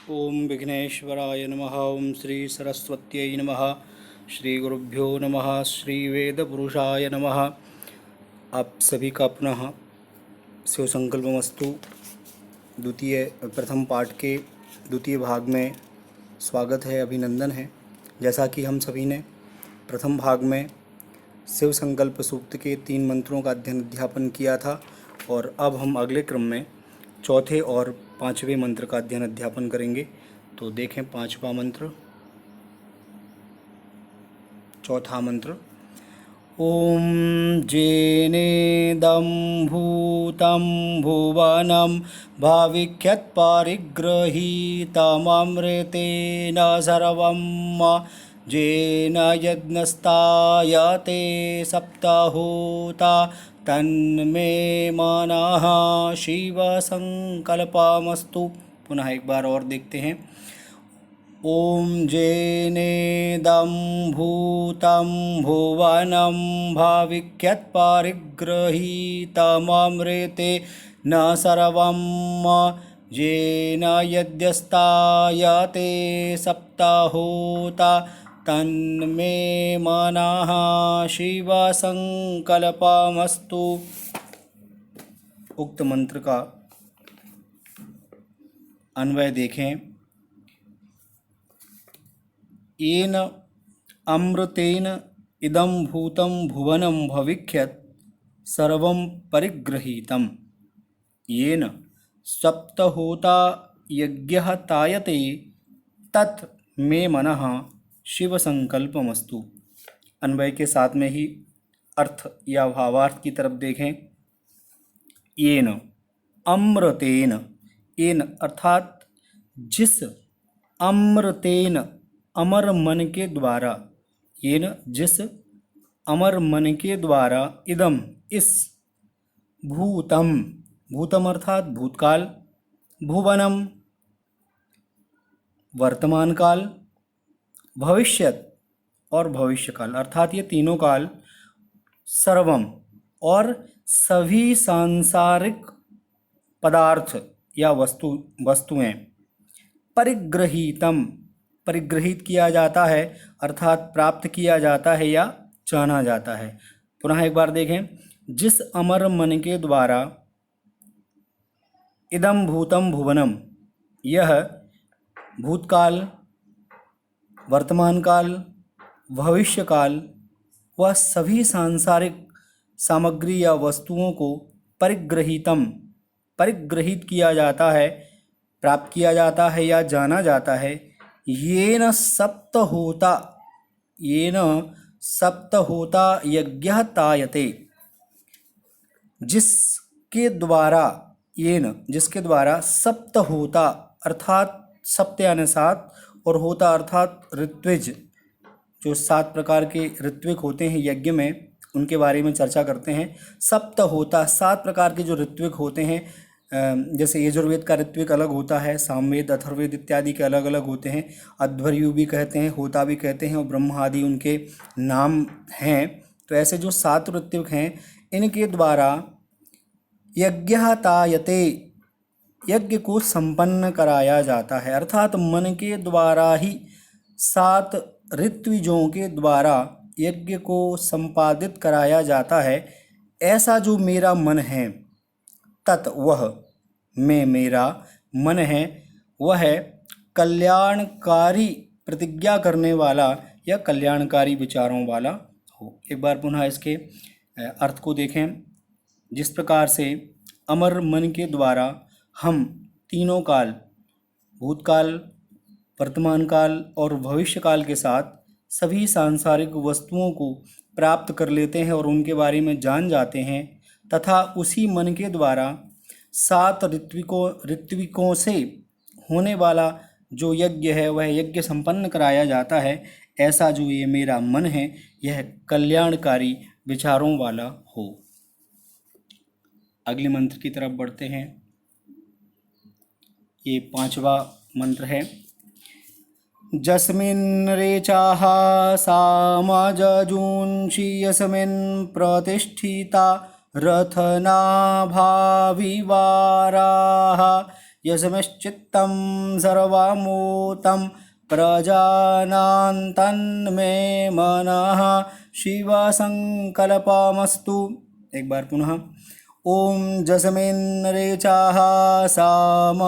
ओम विघ्नेश्वराय नमः। ओम श्री सरस्वत्यै नमः। श्री गुरुभ्यो नमः। श्री वेदपुरुषाय नमः। आप सभी का पुनः शिव संकल्पमस्तु द्वितीय प्रथम पाठ के द्वितीय भाग में स्वागत है, अभिनंदन है। जैसा कि हम सभी ने प्रथम भाग में शिव संकल्प सूक्त के 3 मंत्रों का अध्यापन किया था और अब हम अगले क्रम में चौथे और 5वें मंत्र का अध्यापन करेंगे। तो देखें 5वां मंत्र। चौथा मंत्र। ओम जेनेदं भूतं भुवनं भाविख्यत्परिगृहीतममृतेन सर्वं जेन यज्ञस्तायते सप्तहोता तन्मे मनः शिवसंकल्पमस्तु। पुनः एक बार और देखते हैं। ओम जेनेदं भूतं भुवनं भाविख्यत्परिगृहीतममृते न सर्वं येन यज्ञस्तायते सप्तहोता तन्मे मनः शिवसंकल्पमस्तु। उक्त मंत्र का अन्वय देखें। येन अमृतेन इदं भूतं भुवनं भविष्यत् सर्वं परिगृहीतं येन सप्तहोता यज्ञः तायते तत् मे मनः शिवसंकल्पमस्तु। अन्वय के साथ में ही अर्थ या भावार्थ की तरफ देखें। येन अमृतेन, येन अर्थात जिस, अमृतेन अमर मन के द्वारा, येन जिस अमर मन के द्वारा, इदम इस, भूतम भूतम अर्थात भूतकाल, भुवनम वर्तमान काल, भविष्यत और भविष्यकाल अर्थात ये तीनों काल, सर्वम और सभी सांसारिक पदार्थ या वस्तुएं, परिगृहीतम परिगृहित किया जाता है अर्थात प्राप्त किया जाता है या जाना जाता है। पुनः एक बार देखें। जिस अमर मन के द्वारा इदम भूतम भुवनम, यह भूतकाल, वर्तमान काल, भविष्यकाल व सभी सांसारिक सामग्री या वस्तुओं को परिग्रहित किया जाता है, प्राप्त किया जाता है या जाना जाता है। येन सप्तहोता यज्ञः तायते, जिसके द्वारा सप्तहोता अर्थात सप्त यानी 7 और होता अर्थात ऋत्विज, जो 7 प्रकार के ऋत्विक होते हैं यज्ञ में, उनके बारे में चर्चा करते हैं। सप्तहोता 7 प्रकार के जो ऋत्विक होते हैं, जैसे यजुर्वेद का ऋत्विक अलग होता है, सामवेद, अथर्ववेद इत्यादि के अलग अलग होते हैं। अध्वर्यु भी कहते हैं, होता भी कहते हैं और ब्रह्म आदि उनके नाम हैं। तो ऐसे जो 7 ऋत्विक हैं, इनके द्वारा यज्ञः तायते, यज्ञ को संपन्न कराया जाता है अर्थात मन के द्वारा ही 7 ऋत्विजों के द्वारा यज्ञ को संपादित कराया जाता है। ऐसा जो मेरा मन है, तत् वह में मेरा मन है, वह है कल्याणकारी प्रतिज्ञा करने वाला या कल्याणकारी विचारों वाला हो। एक बार पुनः इसके अर्थ को देखें। जिस प्रकार से अमर मन के द्वारा हम तीनों काल, भूतकाल, वर्तमान काल और भविष्य काल के साथ सभी सांसारिक वस्तुओं को प्राप्त कर लेते हैं और उनके बारे में जान जाते हैं, तथा उसी मन के द्वारा 7 ऋत्विकों से होने वाला जो यज्ञ है वह यज्ञ संपन्न कराया जाता है। ऐसा जो ये मेरा मन है, यह कल्याणकारी विचारों वाला हो। अगले मंत्र की तरफ बढ़ते हैं। ये 5वां मंत्र है। जस्मिन् रेचाः सामजजुंषि यस्मिन् प्रतिष्ठिता रथनाभाविवाराः यस्मिश्चित्तं सर्वमूतं प्रजानां तन्मे मनः शिवसङ्कल्पमस्तु। एक बार पुनः। ओम जस्मिन् ऋचाः सामजजुंषि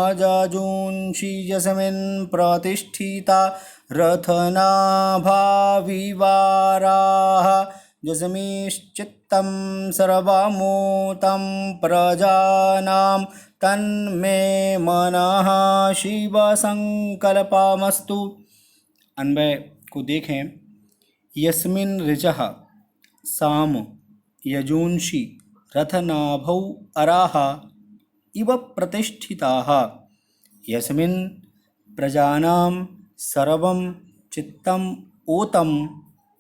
यस्मिन् प्रतिष्ठिता रथनाभाविवाराः यस्मिश्चित्तं सर्वमूतं प्रजानां तन्मे मनः शिवसङ्कल्पमस्तु। अन्वय को देखें। यस्मिन् ऋचः साम यजूंषि रथनाभौ अराः इव प्रतिष्ठिताः यस्मिन् प्रजानां सर्वं चित्तम् ओतं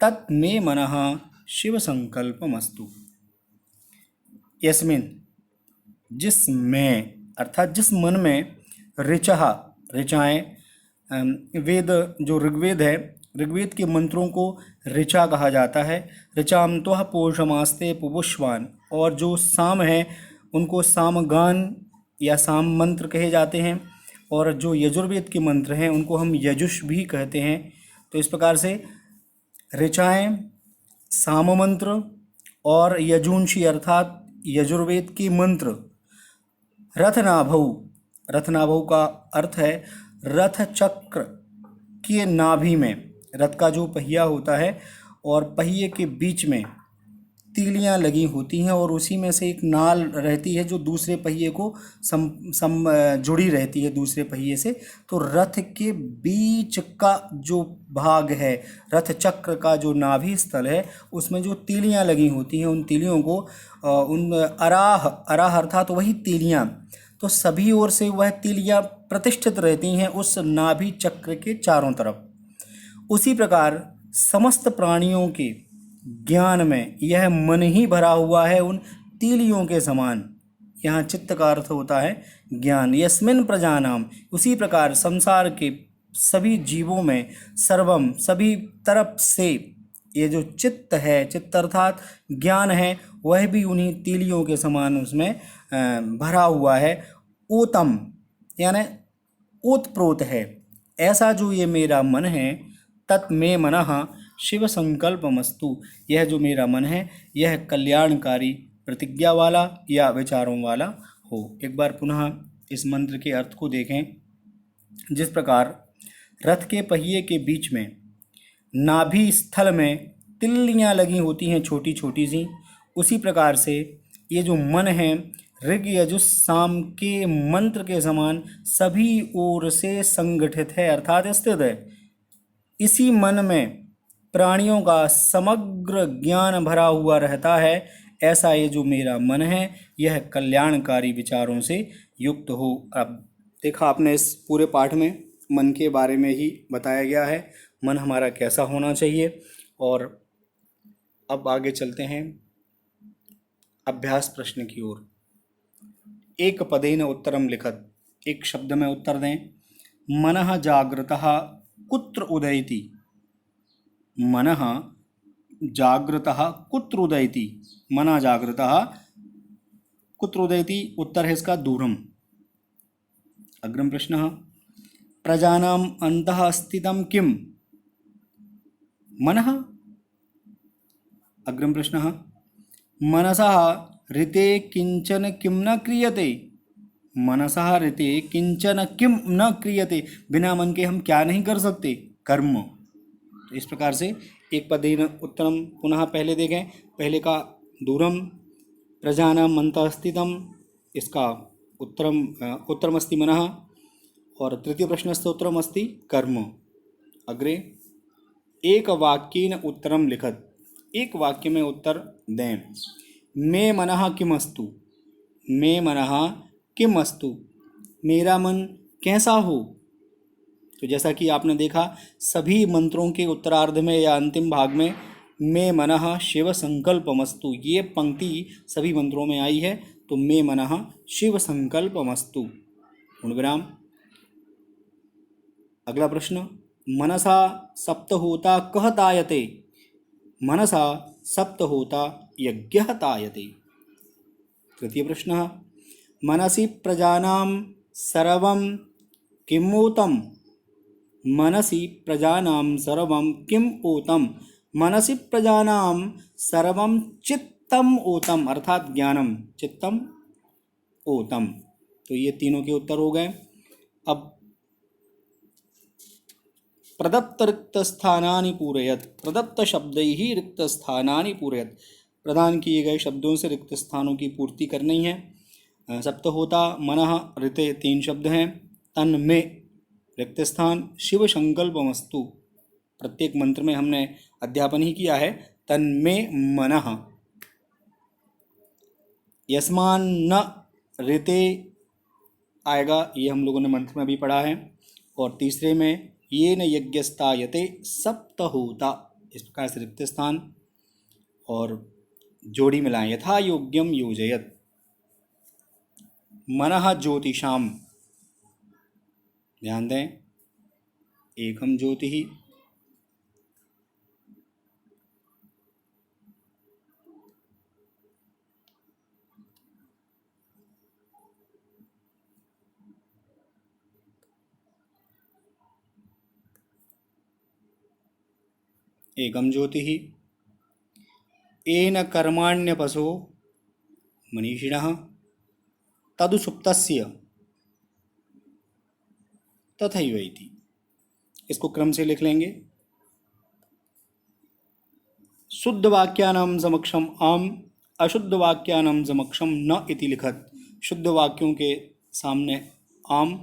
तत् मे मनः शिवसंकल्पमस्तु। यस्मिन् जिसमें अर्थात जिस मन में ऋचः ऋचाएँ वेद जो ऋग्वेद है, ऋग्वेद के मंत्रों को ऋचा कहा जाता है। ऋचाम त्वः पोषमास्ते पुपुष्वान। और जो साम है उनको सामगान या साम मंत्र कहे जाते हैं। और जो यजुर्वेद के मंत्र हैं उनको हम यजुष भी कहते हैं। तो इस प्रकार से ऋचाएँ, साम मंत्र और यजुंशी अर्थात यजुर्वेद के मंत्र रथनाभौ। रथनाभौ का अर्थ है रथ चक्र के नाभि में, रथ का जो पहिया होता है और पहिए के बीच में तीलियां लगी होती हैं और उसी में से एक नाल रहती है जो दूसरे पहिए को जुड़ी रहती है दूसरे पहिए से। तो रथ के बीच का जो भाग है, रथ चक्र का जो नाभि स्थल है, उसमें जो तीलियां लगी होती हैं उन तीलियों को उन अराह अराह अर्थात वही तीलियां, तो सभी ओर से वह तीलियां प्रतिष्ठित रहती हैं उस नाभि चक्र के चारों तरफ। उसी प्रकार समस्त प्राणियों के ज्ञान में यह मन ही भरा हुआ है उन तीलियों के समान। यहाँ चित्त का अर्थ होता है ज्ञान। यस्मिन् प्रजानाम, उसी प्रकार संसार के सभी जीवों में सर्वम सभी तरफ से ये जो चित्त है, चित्त अर्थात ज्ञान है, वह भी उन्हीं तीलियों के समान उसमें भरा हुआ है। ओतम यानी ओतप्रोत है, ऐसा जो ये मेरा मन है। तत् मे मनः शिव संकल्पमस्तु, यह जो मेरा मन है यह कल्याणकारी प्रतिज्ञा वाला या विचारों वाला हो। एक बार पुनः इस मंत्र के अर्थ को देखें। जिस प्रकार रथ के पहिए के बीच में नाभि स्थल में तिल्लियाँ लगी होती हैं छोटी छोटी सी, उसी प्रकार से ये जो मन है ऋग यजुस साम के मंत्र के समान सभी ओर से संगठित है अर्थात स्थित है। इसी मन में प्राणियों का समग्र ज्ञान भरा हुआ रहता है। ऐसा ये जो मेरा मन है यह कल्याणकारी विचारों से युक्त हो। अब देखा आपने इस पूरे पाठ में मन के बारे में ही बताया गया है, मन हमारा कैसा होना चाहिए। और अब आगे चलते हैं अभ्यास प्रश्न की ओर। एक पदेन उत्तरम लिखत, एक शब्द में उत्तर दें। मनः जागृतः कुत्र उदयति। मनः जागृतः कुत्र उदयति। मनः जागृतः कुत्र उदयति, उत्तर है इसका दूरम। अग्रिम प्रश्न। प्रजानाम् अन्तः स्थितं किं। मनः। अग्रिम प्रश्न। मनसः ऋते किंचन किं न क्रियते। मनसः ऋते किंचन किं न क्रियते, बिना मन के हम क्या नहीं कर सकते, कर्म। तो इस प्रकार से एक पदेन उत्तरम पुनः पहले देखें। पहले का दूरम, प्रजानाम् अन्तः स्थितम, इसका उत्तरम उत्तरमस्ति मनः, और तृतीय प्रश्नस्य उत्तरमस्ति कर्म। अग्रे एक वाक्येन उत्तरम लिखत, एक वाक्य में उत्तर दें। मे मनः किमस्तु। मे मनः किमस्तु, मेरा मन कैसा हो। तो जैसा कि आपने देखा सभी मंत्रों के उत्तरार्ध में या अंतिम भाग में मे मनः शिव संकल्पमस्तु ये पंक्ति सभी मंत्रों में आई है। तो मे मनः शिव संकल्पमस्तु पूर्णविराम। अगला प्रश्न। मनसा सप्तहोता कः तायते। मनसा सप्तहोता यज्ञः तायते। तृतीय प्रश्न। मनसि प्रजानां सर्वं किमूतं मनसि प्रजानां सर्वं किम ऊतम मनसि प्रजानां सर्वं चित्तम ऊतम अर्थात ज्ञानम चित्तम ऊतम। तो ये तीनों के उत्तर हो गए। अब प्रदत्त रिक्त स्थानानि पूरयत, प्रदत्त शब्दैहि रिक्त स्थानानि पूरयत, प्रदान किए गए शब्दों से रिक्त स्थानों की पूर्ति करनी है। सप्तहोता मनः ऋते तीन शब्द हैं। तन में रिक्त स्थान, शिव संकल्पमस्तु प्रत्येक मंत्र में हमने अध्यापन ही किया है। तन में मनः, यस्मान न ऋते आएगा, ये हम लोगों ने मंत्र में भी पढ़ा है। और तीसरे में ये न यज्ञस्तायते सप्तहोता, इस प्रकार से रिक्त स्थान और जोड़ी मिलाएं। यथा योग्यम योजयत, मनः ज्योतिषाम, ध्यान दें, एकम ज्योति ही, एकम ज्योति ही, येन कर्माण्यपसो मनीषिणः तदु सुप्तस्य तथैव इति। इसको क्रम से लिख लेंगे। शुद्ध वाक्यानां समक्षम आम, अशुद्ध वाक्यानां समक्षम न इति लिखत। शुद्ध वाक्यों के सामने आम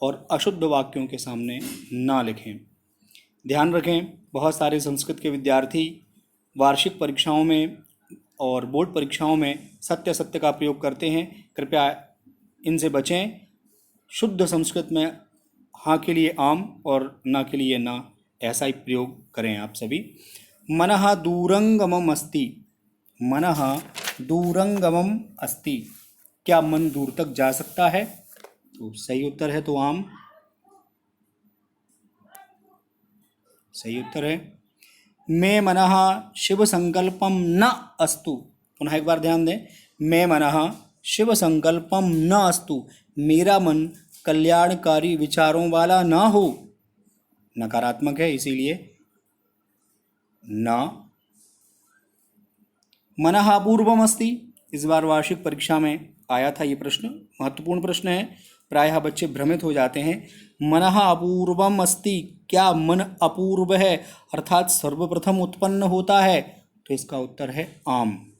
और अशुद्ध वाक्यों के सामने ना लिखें। ध्यान रखें, बहुत सारे संस्कृत के विद्यार्थी वार्षिक परीक्षाओं में और बोर्ड परीक्षाओं में सत्य सत्य का प्रयोग करते हैं। कृपया इनसे बचें। शुद्ध संस्कृत में हाँ के लिए आम और ना के लिए ना, ऐसा ही प्रयोग करें आप सभी। मनः दूरंगमम अस्ति, मनः दूरंगमम अस्ति, क्या मन दूर तक जा सकता है? तो सही उत्तर है तो आम, सही उत्तर है। मे मनः शिव संकल्पम न अस्तु, पुनः एक बार ध्यान दें, मे मनः शिव संकल्पम न अस्तु, मेरा मन कल्याणकारी विचारों वाला ना हो, नकारात्मक है इसीलिए ना। मनः अपूर्वम अस्ति, इस बार वार्षिक परीक्षा में आया था ये प्रश्न, महत्वपूर्ण प्रश्न है, प्रायः बच्चे भ्रमित हो जाते हैं। मनः अपूर्वम अस्ति, क्या मन अपूर्व है अर्थात सर्वप्रथम उत्पन्न होता है? तो इसका उत्तर है आम।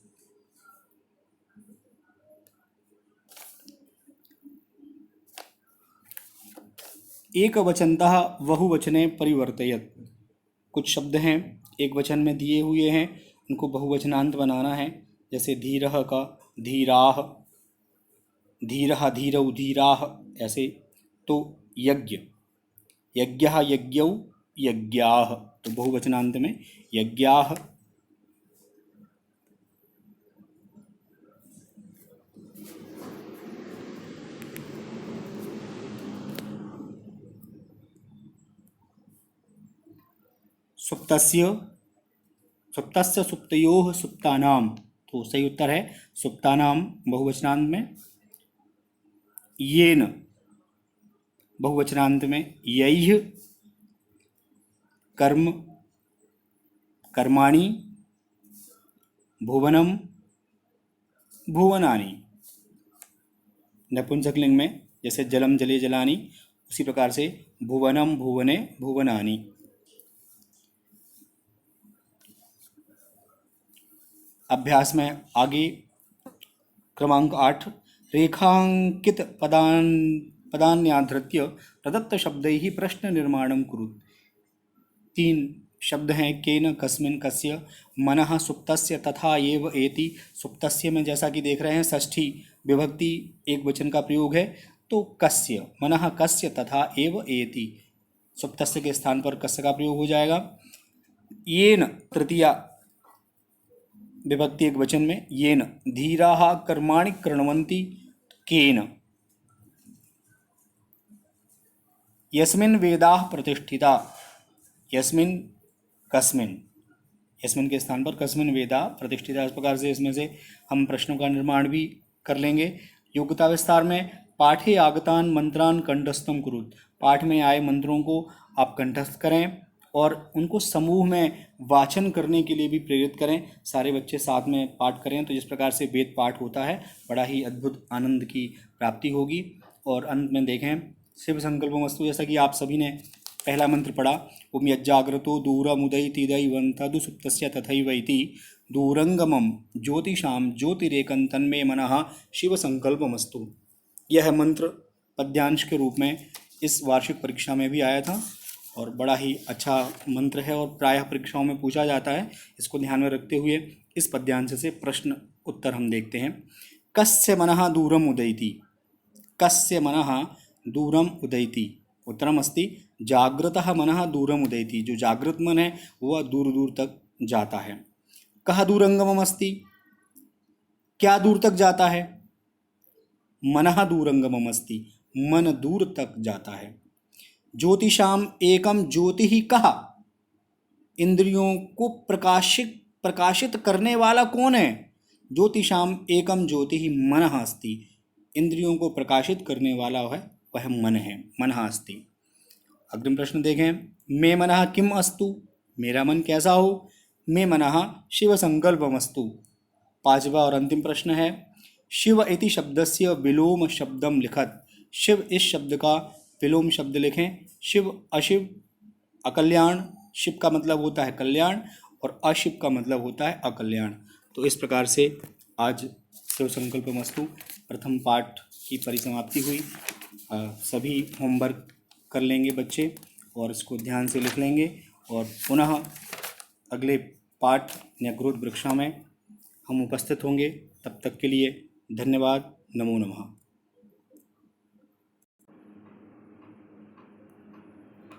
एक वचनतः बहुवचने परिवर्तयत, कुछ शब्द हैं एक वचन में दिए हुए हैं, उनको बहुवचनांत बनाना है। जैसे धीरः का धीराः, धीरः धीरौ धीराः, ऐसे। तो यज्ञ, यज्ञः यज्ञौ यज्ञाः, तो बहुवचनांत में यज्ञाः। सुप्तस्य, सुप्तस्य सुप्तयोः सुप्तानाम, तो सही उत्तर है सुप्तानाम बहुवचनांत में। येन बहुवचनांत में यैः, कर्म कर्माणि, भुवनम भुवनानि। नपुंसकलिंग में जैसे जलम जले जलानि, उसी प्रकार से भुवनम भुवने भुवनानि। अभ्यास में आगे क्रमांक 8, रेखांकित पदान्याधृत्य प्रदत्त शब्दैः प्रश्न निर्माणं कुरु। तीन शब्द हैं, केन, कस्मिन्, कस्य। मनः सुप्तस्य तथा एव एति, सुप्तस्य में जैसा कि देख रहे हैं षष्ठी विभक्ति एक वचन का प्रयोग है, तो कस्य, मनः कस्य तथा एव एति, सुप्तस्य के स्थान पर कस्य का प्रयोग हो जाएगा। येन तृतीया विभक्ति एक वचन में, येन धीराः कर्माणि कृण्वन्ति, केन। यस्मिन् वेदाः प्रतिष्ठिता, यस्मिन् कस्मिन्, यस्मिन् के स्थान पर कस्मिन् वेदाः प्रतिष्ठिता। इस प्रकार से इसमें से हम प्रश्नों का निर्माण भी कर लेंगे। योग्यता विस्तार में पाठे आगतान मंत्रान कंठस्थम कुरुत, पाठ में आए मंत्रों को आप कंठस्थ करें और उनको समूह में वाचन करने के लिए भी प्रेरित करें। सारे बच्चे साथ में पाठ करें तो जिस प्रकार से वेद पाठ होता है बड़ा ही अद्भुत आनंद की प्राप्ति होगी। और अंत में देखें शिव संकल्पमस्तु, जैसा कि आप सभी ने पहला मंत्र पढ़ा, ओम यज्जाग्रतो दूरमुदयति दैवं सुप्तस्य तथैवैति दूरंगमम ज्योतिषाम ज्योतिरेकं तन्मे मनः शिव संकल्पमस्तु। यह मंत्र पद्यांश के रूप में इस वार्षिक परीक्षा में भी आया था और बड़ा ही अच्छा मंत्र है और प्रायः परीक्षाओं में पूछा जाता है। इसको ध्यान में रखते हुए इस पद्यांश से प्रश्न उत्तर हम देखते हैं। कस्य मनः दूरम उदयति, कस्य मनः दूरम उदयति, उत्तरम अस्ति जागृतः मनः दूरम उदयति, जो जागृत मन है वह दूर दूर तक जाता है। कः दूरंगमम अस्ति, क्या दूर तक जाता है, मनः दूरंगमम अस्ति, मन दूर तक जाता है। ज्योतिषाम एकम ज्योति ही कहा, इंद्रियों को प्रकाशित करने वाला कौन है। ज्योतिषाम एकम ज्योति ही मनः अस्ति, इंद्रियों को प्रकाशित करने वाला है वह मन है, मनः अस्ति। अग्रिम प्रश्न देखें, मे मनः किम अस्तु, मेरा मन कैसा हो। मे मनः शिव संकल्पमस्तु। पांचवा और अंतिम प्रश्न है, शिव इति शब्दस्य विलोम शब्दम लिखत, शिव इस शब्द का विलोम शब्द लिखें। शिव अशिव अकल्याण, शिव का मतलब होता है कल्याण और अशिव का मतलब होता है अकल्याण। तो इस प्रकार से आज शिव संकल्पमस्तु प्रथम पाठ की परिसमाप्ति हुई। सभी होमवर्क कर लेंगे बच्चे और इसको ध्यान से लिख लेंगे और पुनः अगले पाठ या ग्रोथ वृक्षा में हम उपस्थित होंगे। तब तक के लिए धन्यवाद। नमो नमः।